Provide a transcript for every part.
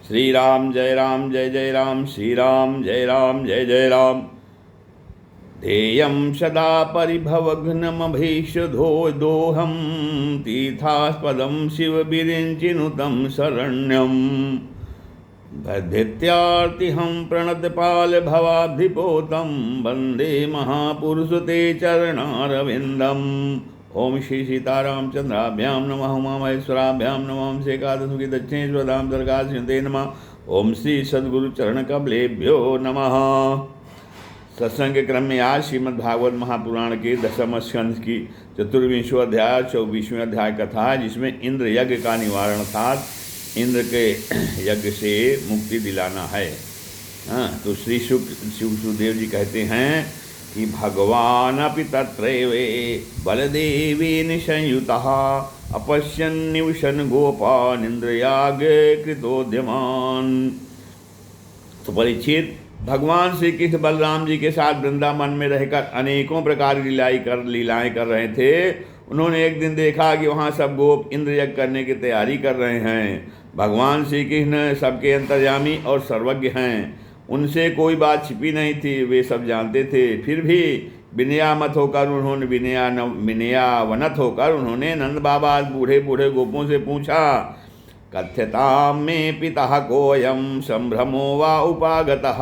श्री राम जय जय राम, श्री राम जय जय राम। ध्येयं सदा परिभवघ्नमभीषदोहं तीर्थास्पदं शिवविरिञ्चिनुतं शरण्यं बध्यत्यार्तिहं प्रणतपालभवाब्धिपोतं वन्दे महापुरुषते चरणारविन्दम्। ओम श्री सीतारामचंद्राभ्यां नमः, उमामहेश्वराभ्यां नमः, श्रीकादशमुखी दक्षिणेश्वरधाम दरगाह नमः। ओम श्री सद्गुरु चरण कमलेभ्यो नमः। सत्संग के क्रम में आज श्रीमद् भागवत महापुराण के दशम स्कंध की 24वां अध्याय 24वां अध्याय कथा है, जिसमें इंद्र यज्ञ का निवारण था। इंद्र के यज्ञ से मुक्ति दिलाना है। तो श्री सुखदेव जी कहते हैं कि भगवान अपि तत्रैवे बलदेवी संयुतः अपश्यन् निवसन गोपान् इंद्रयाग कृतोद्यमान। तो परीक्षित, भगवान श्री कृष्ण बलराम जी के साथ वृंदावन में रहकर अनेकों प्रकार की लीलाएं कर रहे थे। उन्होंने एक दिन देखा कि वहाँ सब गोप इंद्र यज्ञ करने की तैयारी कर रहे हैं। भगवान श्री कृष्ण सबके अंतर्यामी और सर्वज्ञ हैं, उनसे कोई बात छिपी नहीं थी, वे सब जानते थे। फिर भी विनयावनत होकर उन्होंने नंद बाबा बूढ़े बूढ़े गोपों से पूछा, कथ्यतां मे पिता कोऽयं संभ्रमो वा उपागतः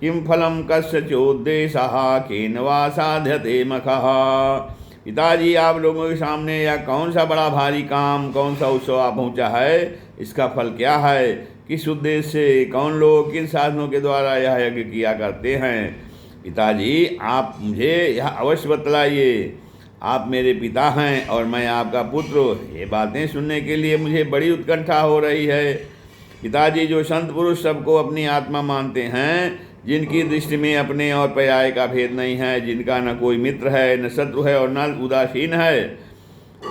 किं फलं कस्य चोद्देशः केन वा साध्यते मखः। पिताजी, आप लोगों के सामने यह कौन सा बड़ा भारी काम, कौन सा उत्सव आ पहुँचा है, इसका फल क्या है, किस उद्देश्य से, कौन लोग किन साधनों के द्वारा यह यज्ञ किया करते हैं। पिताजी, आप मुझे यह अवश्य बतलाइए। आप मेरे पिता हैं और मैं आपका पुत्र। ये बातें सुनने के लिए मुझे बड़ी उत्कंठा हो रही है। पिताजी, जो संत पुरुष सबको अपनी आत्मा मानते हैं, जिनकी दृष्टि में अपने और पर्याय का भेद नहीं है, जिनका न कोई मित्र है, न शत्रु है और न उदासीन है,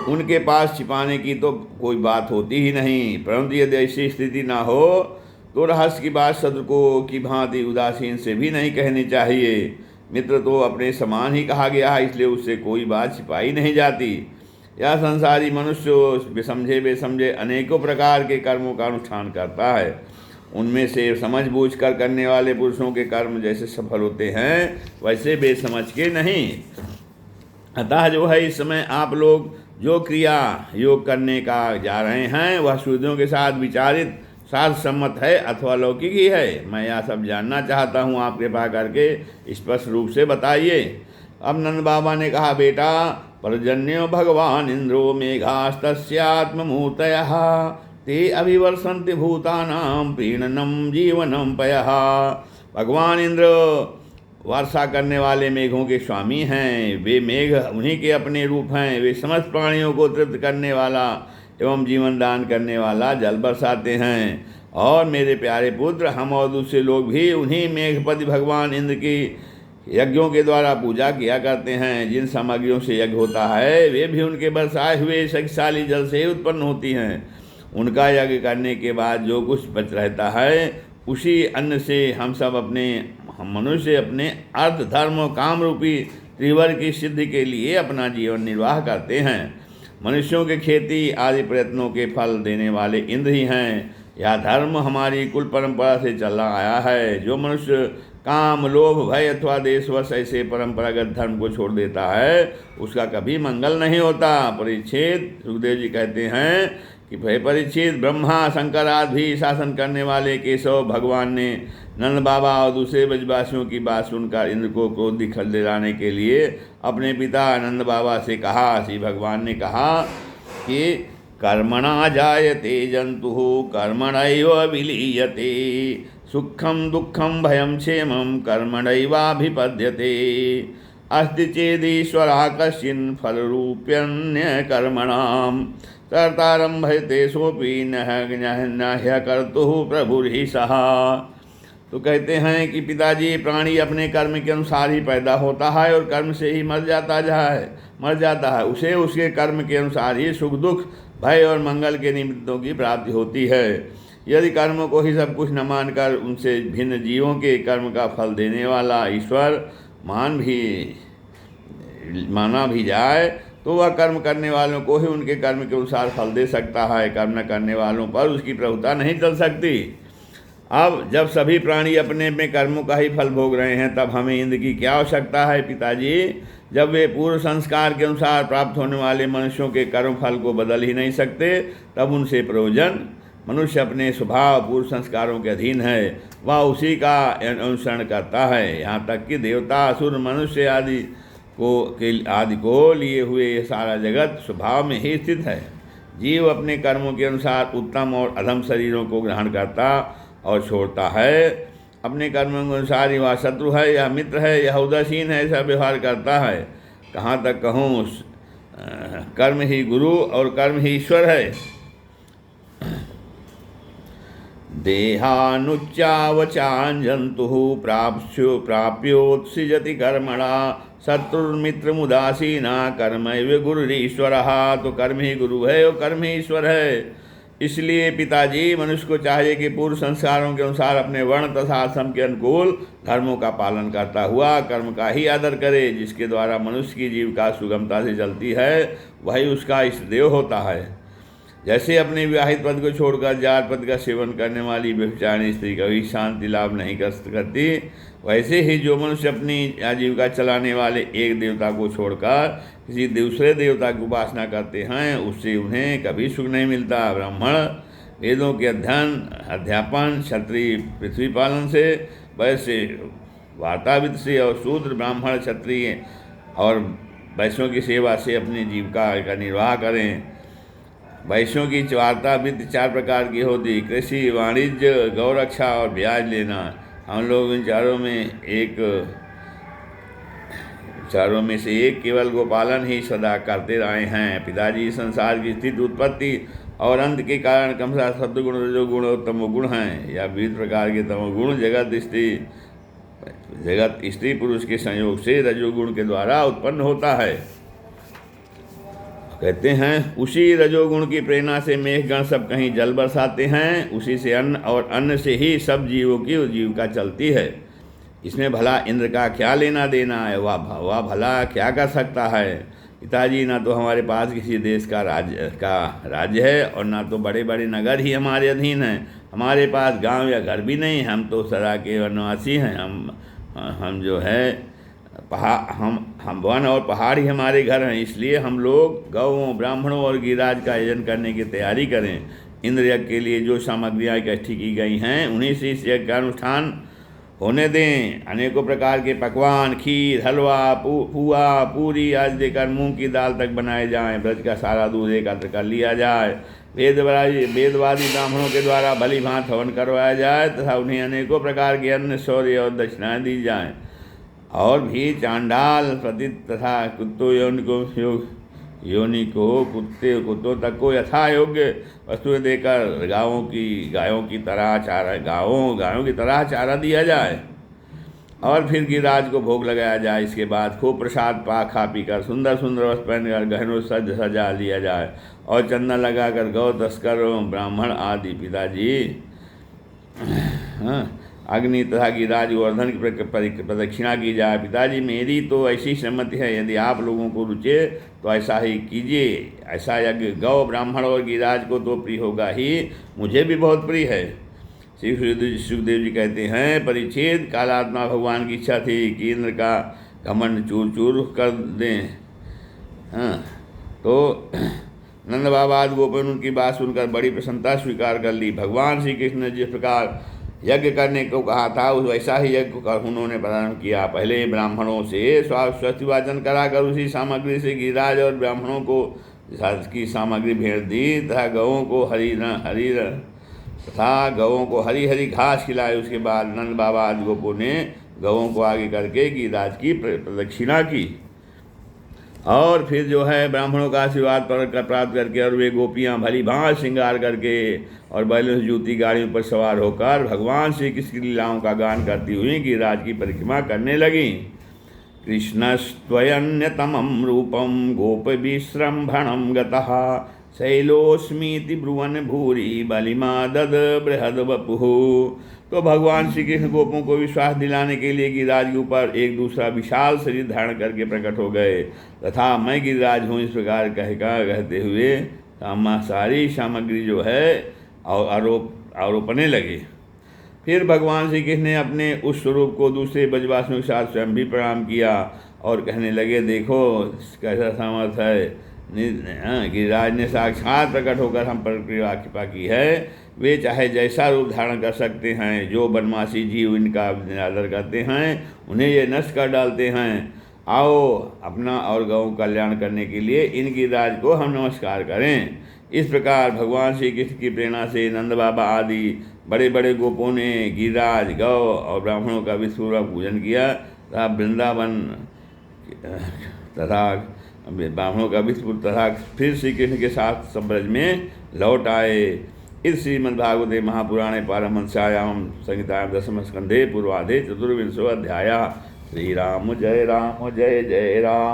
उनके पास छिपाने की तो कोई बात होती ही नहीं। परंतु यदि ऐसी स्थिति ना हो तो रहस्य की बात शत्रु को की भांति उदासीन से भी नहीं कहनी चाहिए। मित्र तो अपने समान ही कहा गया है, इसलिए उससे कोई बात छिपाई नहीं जाती। यह संसारी मनुष्य बेसमझे अनेकों प्रकार के कर्मों का अनुष्ठान करता है। उनमें से समझ बूझ कर करने वाले पुरुषों के कर्म जैसे सफल होते हैं, वैसे बेसमझ के नहीं। अतः जो है, इस समय आप लोग जो क्रिया योग करने का जा रहे हैं, वह सूर्यों के साथ विचारित शास्त्र सम्मत है अथवा लौकिक ही है, मैं यह सब जानना चाहता हूँ। आप कृपा करके स्पष्ट रूप से बताइए। अब नंद बाबा ने कहा, बेटा, पर्जन्यो भगवान इंद्रो मेघास्तस्यात्ममूर्तयः ते अभिवर्षन्ति भूतानां प्रीणनं जीवनं पयः। भगवान इंद्र वर्षा करने वाले मेघों के स्वामी हैं। वे मेघ उन्हीं के अपने रूप हैं। वे समस्त प्राणियों को तृप्त करने वाला एवं जीवन दान करने वाला जल बरसाते हैं। और मेरे प्यारे पुत्र, हम और दूसरे लोग भी उन्हीं मेघपति भगवान इंद्र की यज्ञों के द्वारा पूजा किया करते हैं। जिन सामग्रियों से यज्ञ होता है, वे भी उनके बरसाए हुए शक्तिशाली जल से उत्पन्न होती हैं। उनका यज्ञ करने के बाद जो कुछ बच रहता है, उसी अन्न से हम मनुष्य अपने अर्थ, धर्म और काम रूपी त्रिवर्ग की सिद्धि के लिए अपना जीवन निर्वाह करते हैं। मनुष्यों के खेती आदि प्रयत्नों के फल देने वाले इंद्र ही हैं। यह धर्म हमारी कुल परंपरा से चला आया है। जो मनुष्य काम, लोभ, भय अथवा देशवश ऐसे परंपरागत धर्म को छोड़ देता है, उसका कभी मंगल नहीं होता। परीक्षित, सुखदेव जी कहते हैं कि भाई परीक्षित, ब्रह्मा शंकर आदि भी शासन करने वाले केशव भगवान ने नंद बाबा और दूसरे ब्रजवासियों की बात सुनकर इंद्र को क्रोध दिलाने के लिए अपने पिता नंद बाबा से कहा। श्री भगवान ने कहा कि कर्मणा जायते जंतुः कर्मणैव विलीयते सुखम दुखम भयम क्षेमम कर्मणैवाभिपद्यते अस्ति चेदीश्वरः कश्चिन् फलरूप्यन्य कर्मणाम् कर्तारंभते सोपि न ह्यकर्तुः प्रभुर्हि सः। तो कहते हैं कि पिताजी, प्राणी अपने कर्म के अनुसार ही पैदा होता है और कर्म से ही मर जाता है। उसे उसके कर्म के अनुसार ही सुख दुख, भय और मंगल के निमित्तों की प्राप्ति होती है। यदि कर्म को ही सब कुछ न मानकर उनसे भिन्न जीवों के कर्म का फल देने वाला ईश्वर माना भी जाए, तो वह कर्म करने वालों को ही उनके कर्म के अनुसार फल दे सकता है। कर्म न करने वालों पर उसकी प्रभुता नहीं चल सकती। अब जब सभी प्राणी अपने अपने कर्मों का ही फल भोग रहे हैं, तब हमें इंद्र की क्या आवश्यकता है पिताजी? जब वे पूर्व संस्कार के अनुसार प्राप्त होने वाले मनुष्यों के कर्म फल को बदल ही नहीं सकते, तब उनसे प्रयोजन? मनुष्य अपने स्वभाव पूर्व संस्कारों के अधीन है, वह उसी का अनुसरण करता है। यहाँ तक कि देवता, असुर, मनुष्य आदि को लिए हुए ये सारा जगत स्वभाव में ही स्थित है। जीव अपने कर्मों के अनुसार उत्तम और अधम शरीरों को ग्रहण करता और छोड़ता है। अपने कर्मों के अनुसार ही वह शत्रु है या मित्र है या उदासीन है, ऐसा व्यवहार करता है। कहाँ तक कहूँ, कर्म ही गुरु और कर्म ही ईश्वर है। देहानुच्चावचांजंतु प्राप्योत्सृजति कर्मणा शत्रुर्मित्रमुदासीना कर्मैव गुरुरीश्वरः। तो कर्म ही गुरु है और कर्म ही ईश्वर है। इसलिए पिताजी, मनुष्य को चाहिए कि पूर्व संस्कारों के अनुसार अपने वर्ण तथा आश्रम के अनुकूल धर्मों का पालन करता हुआ कर्म का ही आदर करे। जिसके द्वारा मनुष्य की जीविका सुगमता से चलती है, वही उसका इष्ट देव होता है। जैसे अपने विवाहित पद को छोड़कर जार पद का सेवन करने वाली व्यभिचारिणी स्त्री कभी शांति लाभ नहीं करती, वैसे ही जो मनुष्य अपनी आजीविका चलाने वाले एक देवता को छोड़कर किसी दूसरे देवता की उपासना करते हैं, उससे उन्हें कभी सुख नहीं मिलता। ब्राह्मण वेदों के अध्यापन, क्षत्रिय पृथ्वी पालन से, वैसे वार्ताविद से, और शूद्र ब्राह्मण क्षत्रिय और वैश्यों की सेवा से अपनी जीविका का निर्वाह करें। वैश्यों की वार्ताविद 4 प्रकार की होती: कृषि, वाणिज्य, गौरक्षा और ब्याज लेना। हम लोग इन चारों में से एक केवल गोपालन ही सदा करते रहे हैं। पिताजी, संसार की स्थिति, उत्पत्ति और अंत के कारण क्रमशः सत्वगुण, रजोगुण और तमोगुण हैं। या विविध प्रकार के तमोगुण जगत स्त्री पुरुष के संयोग से रजोगुण के द्वारा उत्पन्न होता है। कहते हैं, उसी रजोगुण की प्रेरणा से मेघगण सब कहीं जल बरसाते हैं। उसी से अन्न और अन्न से ही सब जीवों की जीविका चलती है। इसमें भला इंद्र का क्या लेना देना है? वह भला क्या कर सकता है? पिताजी, ना तो हमारे पास किसी देश का राज्य है और ना तो बड़े बड़े नगर ही हमारे अधीन हैं। हमारे पास गांव या घर भी नहीं। हम तो सदा के वनवासी हैं। हम जो है हम वन और पहाड़ ही हमारे घर हैं। इसलिए हम लोग गौओं, ब्राह्मणों और गिरिराज का आयोजन करने की तैयारी करें। इंद्र यज्ञ के लिए जो सामग्रियाँ इकट्ठी की गई हैं, उन्हीं से इस यज्ञ का अनुष्ठान होने दें। अनेकों प्रकार के पकवान, खीर, हलवा, पुआ, पूरी आदि देकर मूंग की दाल तक बनाए जाएं। ब्रज का सारा दूध एकत्र कर लिया जाए। वेदवादी ब्राह्मणों के द्वारा भली भांति हवन करवाया जाए तथा उन्हें अनेकों प्रकार के अन्न, शौर्य और दक्षिणाएँ दी जाएँ। और भी चांडाल पतित तथा कुत्तों कुत्तों तक को यथा योग्य वस्तुएं देकर गायों की तरह चारा दिया जाए। और फिर गिरिराज को भोग लगाया जाए। इसके बाद खूब प्रसाद खा पी कर सुंदर सुंदर वस्त्र पहनकर गहनों सजा लिया जाए और चंदन लगाकर गौ, तस्कर, ब्राह्मण आदि पिताजी अग्नि तथा गिरिराज गोवर्धन की प्रदक्षिणा की जाए। पिताजी, मेरी तो ऐसी सहमति है। यदि आप लोगों को रुचे तो ऐसा ही कीजिए। ऐसा यज्ञ गौ, ब्राह्मण और गिरिराज को तो प्रिय होगा ही, मुझे भी बहुत प्रिय है। श्री सुखदेव जी कहते हैं, परिच्छेद कालात्मा भगवान की इच्छा थी कि इंद्र का घमंड चूर चूर कर दें। तो नंद बाबा आदि गोपन उनकी बात सुनकर बड़ी प्रसन्नता स्वीकार कर ली। भगवान श्री कृष्ण ने जिस प्रकार यज्ञ करने को कहा था, उस वैसा ही यज्ञ उन्होंने प्रारंभ किया। पहले ब्राह्मणों से स्वस्तिवाचन कराकर उसी सामग्री से गिरिराज और ब्राह्मणों को की सामग्री भेंट दी तथा गौों को हरी हरी घास खिलाई। उसके बाद नंद बाबा आदि गोपों ने गौों को आगे करके गिरिराज की प्रदक्षिणा की और फिर जो है ब्राह्मणों का आशीर्वाद प्राप्त करके और वे गोपियाँ भली भांति श्रृंगार करके और बैलों से जूती गाड़ियों पर सवार होकर भगवान श्री कृष्ण की लीलाओं का गान करती हुई गिरिराज की परिक्रमा करने लगी। कृष्णस्त्वयन्यतमं रूपं गोप विश्रम्भणं गतः शैलोस्मीति ब्रुवन् भूरि बलिमा दद बृहद वपुः। तो भगवान श्री कृष्ण गोपों को विश्वास दिलाने के लिए गिरिराज के ऊपर एक दूसरा विशाल शरीर धारण करके प्रकट हो गए तथा मैं गिरिराज हूँ इस प्रकार कहते हुए सारी सामग्री जो है और आरोपने लगे। फिर भगवान श्री कृष्ण ने अपने उस स्वरूप को दूसरे ब्रजवासियों के साथ स्वयं भी प्रणाम किया और कहने लगे, देखो कैसा सामर्थ्य है, गिरिराज ने साक्षात प्रकट होकर हम पर कृपा की है। वे चाहे जैसा रूप धारण कर सकते हैं। जो बदमाशी जीव इनका निरादर करते हैं उन्हें ये नष्ट कर डालते हैं। आओ अपना और गौ कल्याण करने के लिए इन गिरिराज को हम नमस्कार करें। इस प्रकार भगवान श्री कृष्ण की प्रेरणा से नंद बाबा आदि बड़े बड़े गोपों ने गिरिराज, गौ और ब्राह्मणों का विश्वपूर्वक पूजन किया तथा वृंदावन तथा ब्राह्मणों का विश्वपूर्वक तथा फिर श्री कृष्ण के साथ संब्रज में लौट आए। इस श्रीमद्भागवते महापुराणे पारमहंस्यायां संहितायां दशम स्कंधे पूर्वाधे चतुर्विंशो अध्यायः। श्री राम जय जय राम।